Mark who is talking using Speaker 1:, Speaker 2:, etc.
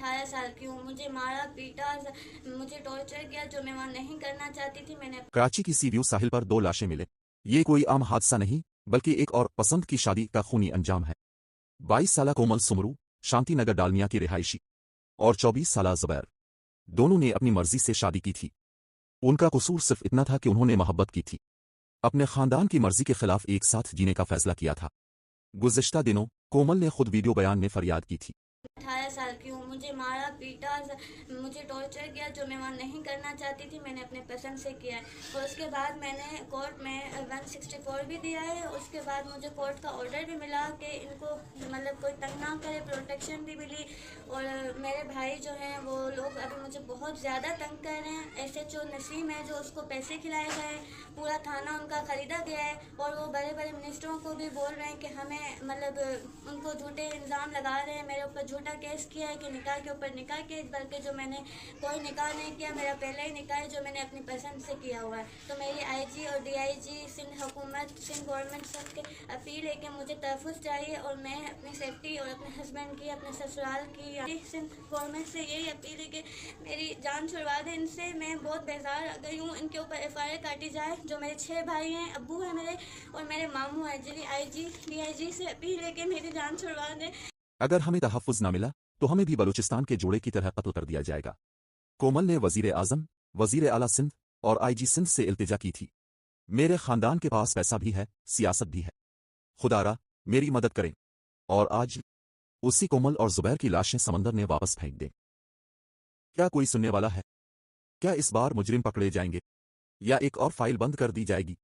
Speaker 1: 18 साल की हूँ, मुझे मारा पीटा, मुझे टॉर्चर किया जो मैं वहाँ नहीं करना चाहती थी। मैंने
Speaker 2: कराची की सी व्यू साहिल पर 2 लाशें मिले। ये कोई आम हादसा नहीं, बल्कि एक और पसंद की शादी का खूनी अंजाम है। 22 साला कोमल सुमरू, शांति नगर डालमिया की रिहायशी, और 24 साला ज़ुबैर, दोनों ने अपनी मर्जी से शादी की थी। उनका कसूर सिर्फ इतना था कि उन्होंने मोहब्बत की थी, अपने खानदान की मर्जी के खिलाफ एक साथ जीने का फैसला किया था। गुज़िश्ता दिनों कोमल ने खुद वीडियो बयान में फरियाद की थी।
Speaker 1: 18 साल की हूँ, मुझे मारा पीटा, मुझे टॉर्चर किया जो मैं वहाँ नहीं करना चाहती थी। मैंने अपने पसंद से किया है और उसके बाद मैंने कोर्ट में 164 भी दिया है। उसके बाद मुझे कोर्ट का ऑर्डर भी मिला कि इनको मतलब कोई तंग ना करे, प्रोटेक्शन भी मिली। और मेरे भाई जो हैं वो लोग अभी मुझे बहुत ज़्यादा तंग कर रहे हैं। SHO नसीम है जो उसको पैसे खिलाए गए, पूरा थाना उनका ख़रीदा गया है और वो बड़े बड़े मिनिस्टरों को भी बोल रहे हैं कि हमें मतलब उनको झूठे इल्ज़ाम लगा रहे हैं, मेरे ऊपर झूठा केस किया है कि निकाह के ऊपर निकाह केस, बल्कि जो मैंने कोई निकाह नहीं किया, मेरा पहला ही निकाह है जो मैंने अपनी पसंद से किया हुआ है। तो मेरी IG और DIG सिंध हुकूमत, सिंध गवर्नमेंट सबके अपील है कि मुझे तहफ़्फ़ुज़ चाहिए और मैं अपनी सेफ्टी और अपने हस्बैंड की, अपने ससुराल की, सिंध गवर्नमेंट से यही अपील है कि मेरी जान छुड़वा दें इनसे। मैं बहुत बेजार आ गई हूँ, इनके ऊपर FIR काटी जाए। जो मेरे 6 भाई हैं, अब्बू है मेरे और मेरे मामू हैं, जिन्हें IG DIG से अपील है कि मेरी जान छुड़वा दें।
Speaker 2: अगर हमें तहफ़्फ़ुज़ न मिला तो हमें भी बलूचिस्तान के जोड़े की तरह कत्ल कर दिया जाएगा। कोमल ने वज़ीर आज़म, वज़ीर आला सिंध और IG सिंध से इल्तिजा की थी। मेरे खानदान के पास पैसा भी है, सियासत भी है, खुदारा मेरी मदद करें। और आज उसी कोमल और ज़ुबैर की लाशें समंदर में वापस फेंक दें। क्या कोई सुनने वाला है? क्या इस बार मुजरिम पकड़े जाएंगे या एक और फाइल बंद कर दी जाएगी?